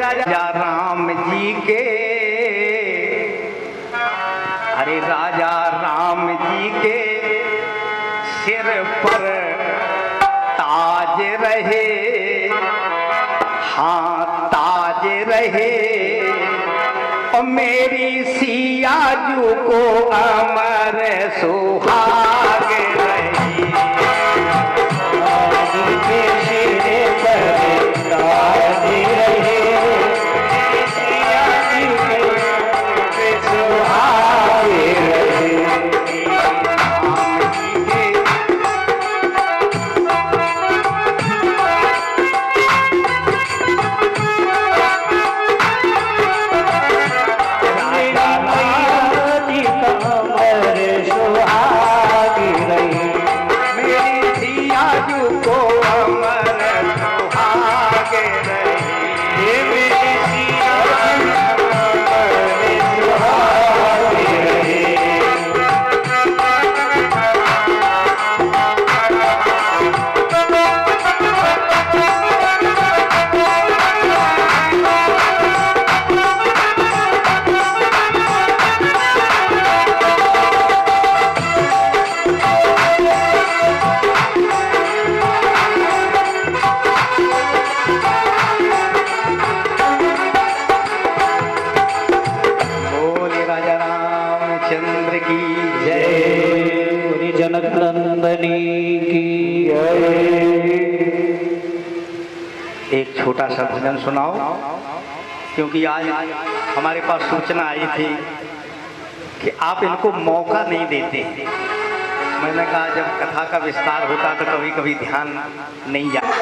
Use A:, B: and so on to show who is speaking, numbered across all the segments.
A: राजा राम जी के, अरे राजा राम जी के सिर पर ताज रहे, हाँ ताज रहे, और मेरी सिया जू को अमर सुहाग रही। के सिर पर ताज रहे, सिया जू के सुहाग रहे। एक छोटा सा भजन सुनाओ, क्योंकि आज हमारे पास सूचना आई थी कि आप इनको मौका नहीं देते। मैंने कहा जब कथा का विस्तार होता तो कभी कभी ध्यान नहीं जाता।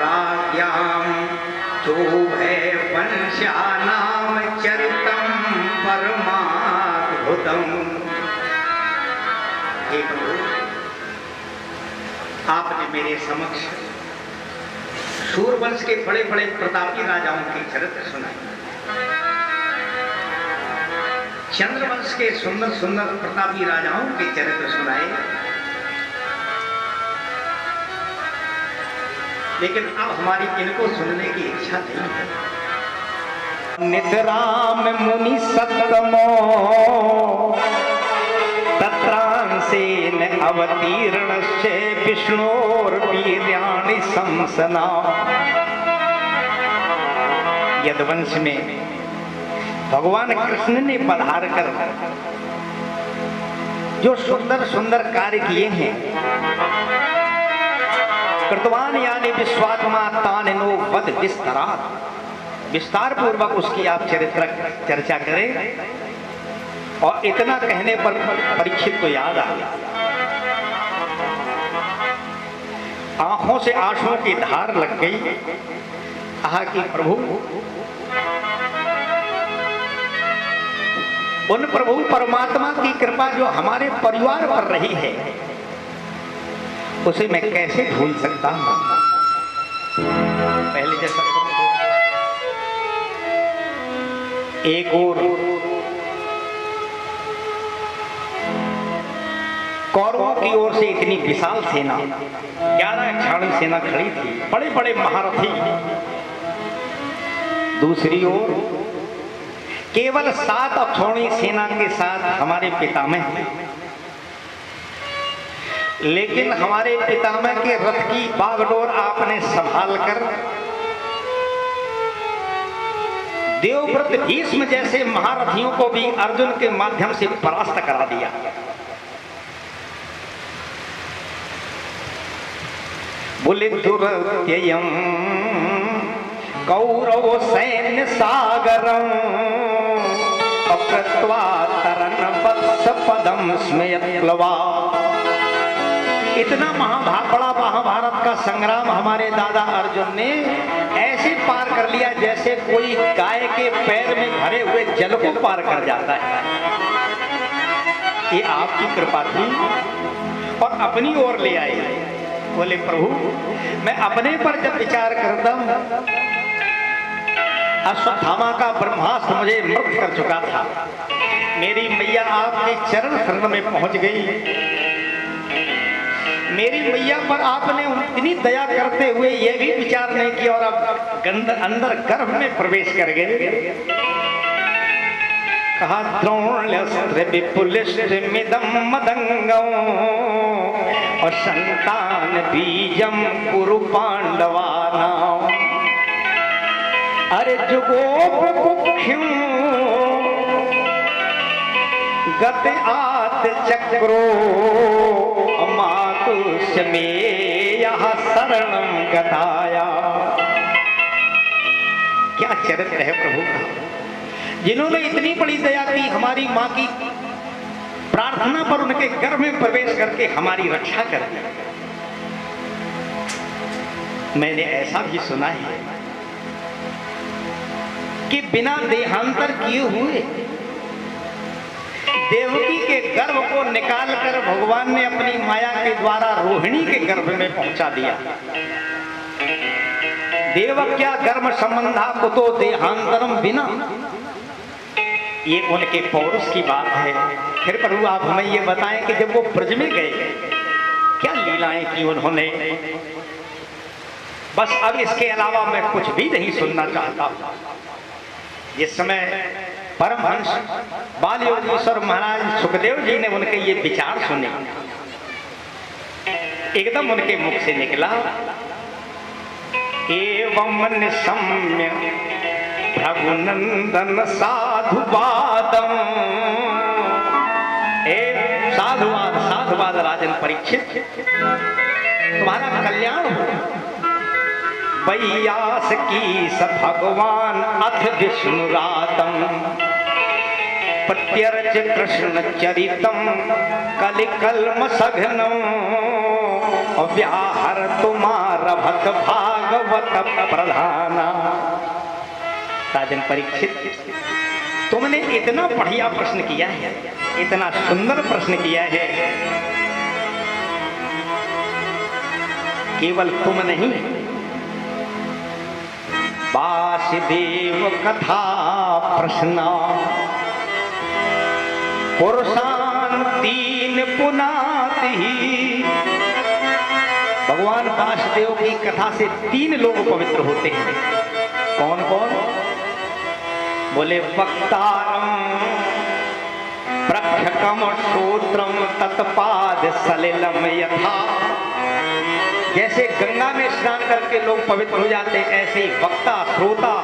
A: प्राज्ञां चोभय पंचानाम चरितम परमाद्भुतम। हे प्रभु, आपने मेरे समक्ष सूरवंश के बड़े बड़े प्रतापी राजाओं के चरित्र सुनाए, चंद्रवंश के सुंदर सुंदर प्रतापी राजाओं के चरित्र सुनाए, लेकिन अब हमारी इनको सुनने की इच्छा नहीं है। नितराम मुनि सत्तमो तत्रांसेन अवतीर्णस्य विष्णोर्वीर्याणि संसना। यदुवंश में भगवान कृष्ण ने पधार कर जो सुंदर सुंदर कार्य किए हैं, कृतवान यानी विश्वात्मा तानिनो वद विस्तरात्, विस्तार पूर्वक उसकी आप चर्चा करें। और इतना कहने पर परीक्षित को याद आ गया, आंखों से आंसुओं की धार लग गई। कहा कि प्रभु, उन प्रभु परमात्मा की कृपा जो हमारे परिवार पर रही है, उसे मैं कैसे भूल सकता हूं। पहले जैसा एक और कौरवों की ओर से इतनी विशाल सेना, 11 क्षाणी सेना खड़ी थी, बड़े बड़े महारथी। दूसरी ओर केवल 7 अक्षौणी सेना के साथ हमारे पितामह हैं, लेकिन हमारे पितामह के रथ की बागडोर आपने संभाल कर देवव्रत भीष्म जैसे महारथियों को भी अर्जुन के माध्यम से परास्त करा दिया। बोले दुर्त्ययं कौरव सैन्य सागरं अकृत्वा तरन वत्स पदम स्मयत्प्लवा। इतना बड़ा महाभारत का संग्राम हमारे दादा अर्जुन ने ऐसे पार कर लिया जैसे कोई गाय के पैर में भरे हुए जल को पार कर जाता है। ये आपकी कृपा थी और अपनी ओर ले आए। बोले प्रभु, मैं अपने पर जब विचार करता हूं, अश्वत्थामा का ब्रह्मास्त्र मुझे मुक्त कर चुका था, मेरी मैया आपके चरण शरण में पहुंच गई। मेरी मैया पर आपने इतनी दया करते हुए यह भी विचार नहीं किया और अब अंदर गर्भ में प्रवेश कर गए। कहा द्रोण्यस्त्र विपुलिष्टमिदं मदंगं और संतान बीजम कुरु पांडवानां। अरे जुगोपकुख्यं गत आत चक्रो मातुष में यह शरणं गताया। क्या चरित्र है प्रभु का, जिन्होंने इतनी बड़ी दया की, हमारी माँ की प्रार्थना पर उनके गर्भ में प्रवेश करके हमारी रक्षा कर दी। मैंने ऐसा भी सुना है कि बिना देहांतर किए हुए देवकी के गर्भ को निकालकर भगवान ने अपनी माया के द्वारा रोहिणी के गर्भ में पहुंचा दिया। देवक्या गर्भ संबंधा कुतो देहांतरम बिना, ये उनके पौरुष की बात है। फिर प्रभु आप हमें ये बताएं कि जब वो ब्रज में गए क्या लीलाएं की उन्होंने। बस अब इसके अलावा मैं कुछ भी नहीं सुनना चाहता। जिस समय परमहंस बाल योगेश्वर महाराज सुखदेव जी ने उनके ये विचार सुने, एकदम उनके मुख से निकला, एवं निशम्य रघुनंदन साधुवादम। साधुवाद साधुवाद राजन परीक्षित, तुम्हारा कल्याण हो। वैयास की स भगवान अथ विष्णुरातम प्रत्यर्च कृष्ण चरितम कलिकल्म सघनम व्याहर तुम्हार भक्त भाग भागवत प्रधाना। राजन परीक्षित, तुमने इतना बढ़िया प्रश्न किया है, इतना सुंदर प्रश्न किया है। केवल तुम नहीं, वासुदेव कथा प्रश्न पुरुषान तीन पुनाति। भगवान वासुदेव की कथा से 3 लोग पवित्र होते हैं। कौन कौन? बोले वक्तारम प्रक्षकम श्रोत्रम तत्पाद सलिलम यथा। जैसे गंगा में स्नान करके लोग पवित्र हो जाते, ऐसे ही वक्ता, श्रोता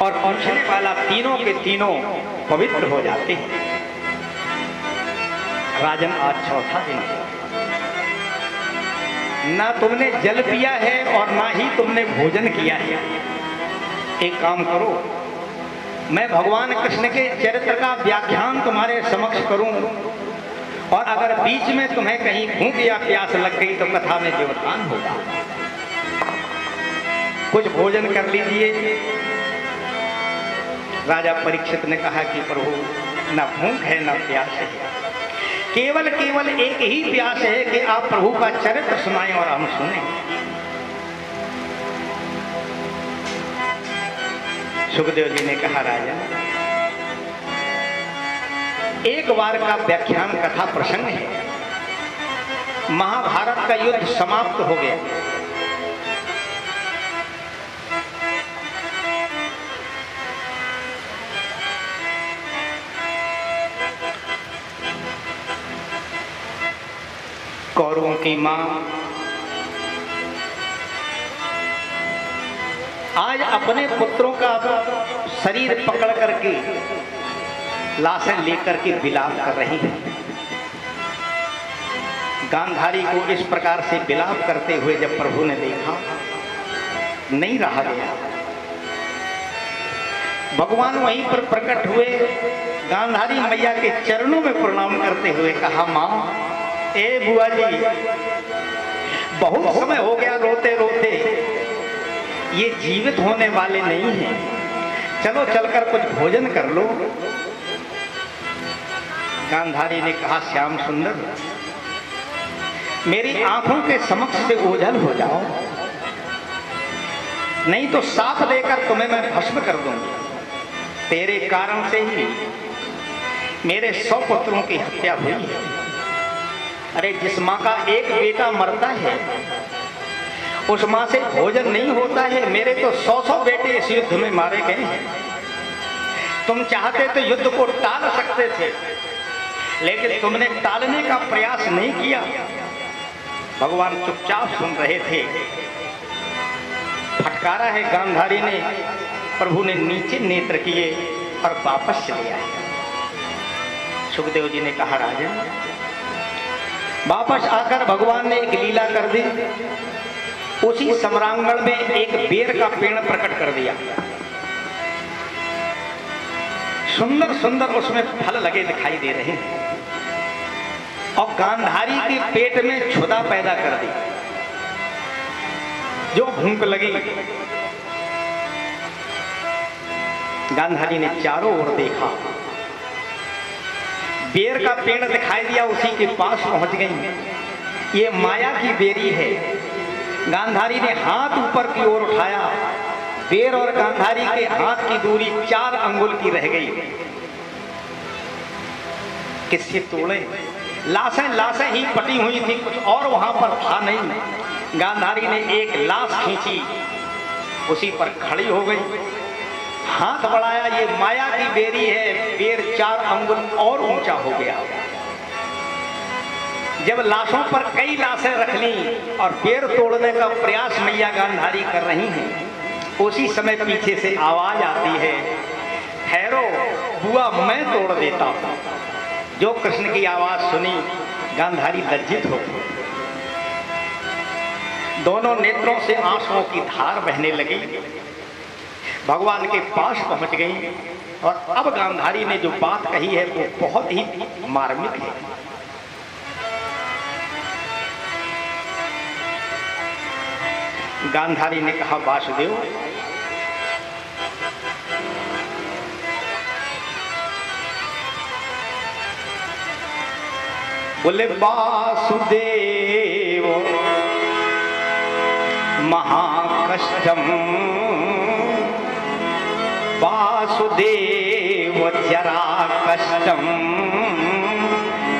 A: और पूछने वाला तीनों के तीनों पवित्र हो जाते हैं। राजन, आज चौथा दिन है, ना तुमने जल पिया है और ना ही तुमने भोजन किया है। एक काम करो, मैं भगवान कृष्ण के चरित्र का व्याख्यान तुम्हारे समक्ष करूं, और अगर बीच में तुम्हें कहीं भूख या प्यास लग गई तो कथा में व्यवधान होगा। कुछ भोजन कर लीजिए। राजा परीक्षित ने कहा कि प्रभु, ना भूख है ना प्यास है, केवल केवल एक ही प्यास है कि आप प्रभु का चरित्र सुनाएं और हम सुने। सुखदेव जी ने कहा, राजा, एक बार का व्याख्यान कथा प्रसंग है। महाभारत का युद्ध समाप्त हो गया। कौरवों की मां आज अपने पुत्रों का शरीर पकड़ करके लाशें लेकर के विलाप कर रही है। गांधारी को इस प्रकार से विलाप करते हुए जब प्रभु ने देखा, नहीं रहा गया। भगवान वहीं पर प्रकट हुए, गांधारी मैया के चरणों में प्रणाम करते हुए कहा, मां, ए बुआ जी, बहुत समय हो गया रोते रोते, ये जीवित होने वाले नहीं हैं, चलो चलकर कुछ भोजन कर लो। गांधारी ने कहा, श्याम सुंदर, मेरी आंखों के समक्ष से ओझल हो जाओ, नहीं तो साथ लेकर तुम्हें मैं भस्म कर दूंगी। तेरे कारण से ही मेरे 100 पुत्रों की हत्या हुई है। अरे, जिस माँ का एक बेटा मरता है उस माँ से भोजन नहीं होता है। मेरे तो 100 बेटे इस युद्ध में मारे गए हैं। तुम चाहते तो युद्ध को टाल सकते थे, लेकिन तुमने टालने का प्रयास नहीं किया। भगवान चुपचाप सुन रहे थे। फटकारा है गांधारी ने, प्रभु ने नीचे नेत्र किए और वापस चले आए। सुखदेव जी ने कहा, राजन, वापस आकर भगवान ने एक लीला कर दी। उसी सम्रांगण में एक बेर का पेड़ प्रकट कर दिया। सुंदर सुंदर उसमें फल लगे दिखाई दे रहे हैं, और गांधारी के पेट में क्षुधा पैदा कर दी। जो भूख लगी, गांधारी ने चारों ओर देखा, बेर का पेड़ दिखाई दिया, उसी के पास पहुंच गई। ये माया की बेरी है। गांधारी ने हाथ ऊपर की ओर उठाया, बेर और गांधारी के हाथ की दूरी 4 अंगुल की रह गई। किससे तोड़े? लाशें ही पटी हुई थी, कुछ और वहां पर था नहीं। गांधारी ने एक लाश खींची, उसी पर खड़ी हो गई, हाथ बढ़ाया, ये माया की बेरी है। बेर 4 अंगुल और ऊंचा हो गया। जब लाशों पर कई लाशें रख ली और बेर तोड़ने का प्रयास मैया गांधारी कर रही हैं, उसी समय पीछे से आवाज आती है, ठहरो बुआ, मैं तोड़ देता हूं। जो कृष्ण की आवाज सुनी, गांधारी लज्जित हो गई। दोनों नेत्रों से आंसुओं की धार बहने लगी। भगवान के पास पहुंच गई, और अब गांधारी ने जो बात कही है वो बहुत ही मार्मिक है। गांधारी ने कहा वासुदेव, बोले वासुदेव महाकष्टम, वासुदेव जरा कष्टम,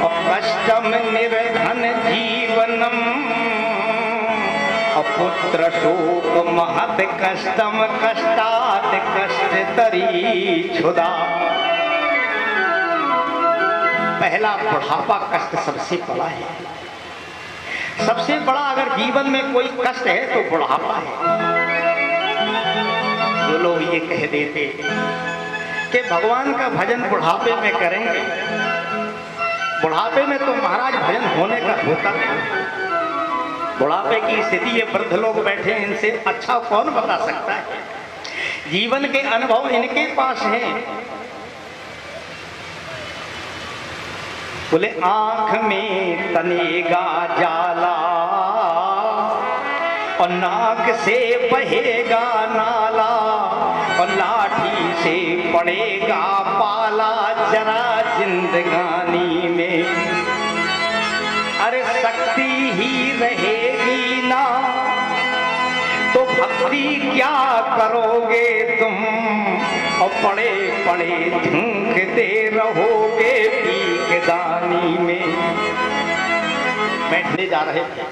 A: और कष्टम निर्धन जीवनम, पुत्र शोक महत कष्टम, कष्टात कष्ट तरी छुदा। पहला बुढ़ापा कष्ट सबसे बड़ा है। सबसे बड़ा अगर जीवन में कोई कष्ट है तो बुढ़ापा है। जो लोग ये कह देते कि भगवान का भजन बुढ़ापे में करेंगे, बुढ़ापे में तो महाराज भजन होने का होता है। बुढ़ापे की स्थिति ये वृद्ध लोग बैठे, इनसे अच्छा कौन बता सकता है। जीवन के अनुभव इनके पास हैं। बोले आंख में तनेगा जाला और नाक से बहेगा नाला, और लाठी से पड़ेगा पाला जरा जिंदगानी में। अरे शक्ति ही रहेगी ना तो भक्ति क्या करोगे तुम, और पड़े पड़े झूकते रहोगे भीखदानी में। बैठने जा रहे थे,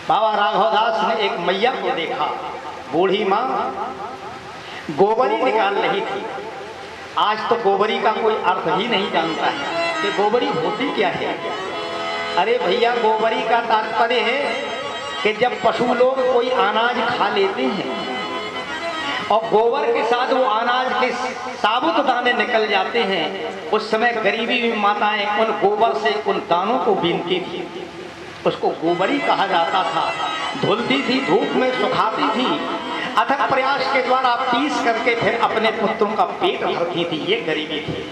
A: बाबा राघवदास ने एक मैया को देखा। बूढ़ी माँ गोबरी निकाल रही थी। आज तो गोबरी का कोई अर्थ ही नहीं जानता है कि गोबरी होती क्या है। अरे भैया, गोबरी का तात्पर्य है कि जब पशु लोग कोई अनाज खा लेते हैं और गोबर के साथ वो अनाज के साबुत दाने निकल जाते हैं, उस समय गरीबी में माताएं उन गोबर से उन दानों को बीनती थी। उसको गोबरी कहा जाता था। धुलती थी, धूप में सुखाती थी, अथक प्रयास के द्वारा पीस करके फिर अपने पुत्रों का पेट भरती थी। ये गरीबी थी।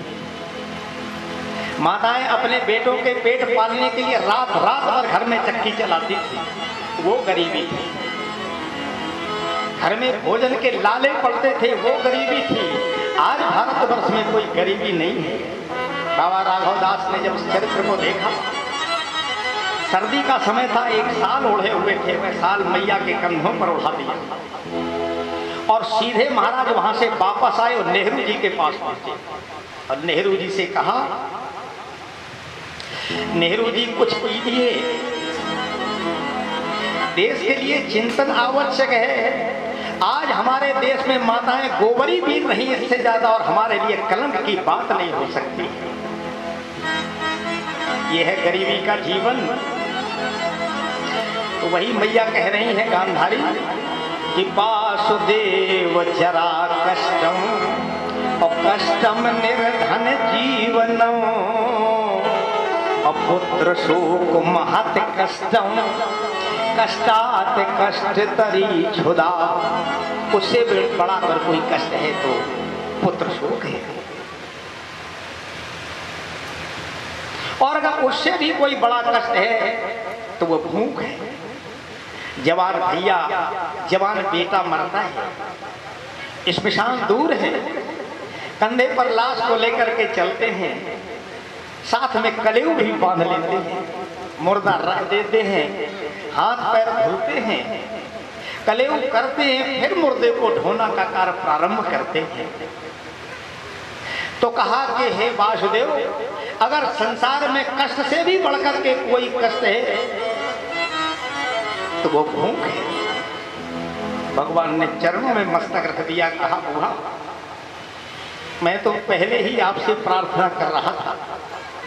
A: माताएं अपने बेटों के पेट पालने के लिए रात रात भर घर में चक्की चलाती थी। वो गरीबी थी। घर में भोजन के लाले पड़ते थे, वो गरीबी थी। आज भारतवर्ष में कोई गरीबी नहीं है। बाबा राघवदास ने जब उस चरित्र को देखा, सर्दी का समय था, एक साल ओढ़े हुए थे, वह साल मैया के कंधों पर उठा दिया और सीधे महाराज वहां से वापस आए और नेहरू जी के पास पहुंचे। और नेहरू जी से कहा, नेहरू जी कुछ कीजिए, देश के लिए चिंतन आवश्यक है। आज हमारे देश में माताएं गोबरी पीन रही, इससे ज्यादा और हमारे लिए कलंक की बात नहीं हो सकती। यह है गरीबी का जीवन। तो वही मैया कह रही है गांधारी कि वासुदेव जरा कष्टम, और कष्टम निर्धन जीवनम, पुत्र शोक महत कष्टम, कष्टात कष्ट तरी छुदा। उससे बड़ा अगर कोई कष्ट है तो पुत्र शोक है। और अगर उससे भी कोई बड़ा कष्ट है तो वो भूख है। जवान भैया, जवान बेटा मरता है, स्मशान दूर है, कंधे पर लाश को लेकर के चलते हैं, साथ में कलेऊ भी बांध लेते हैं, मुर्दा रख देते हैं, हाथ पैर धुलते हैं, कलेऊ करते हैं, फिर मुर्दे को ढोना का कार्य प्रारंभ करते हैं। तो कहा कि हे वासुदेव, अगर संसार में कष्ट से भी बढ़कर के कोई कष्ट है तो वो भूख है। भगवान ने चरणों में मस्तक रख दिया। कहा, बुआ, मैं तो पहले ही आपसे प्रार्थना कर रहा था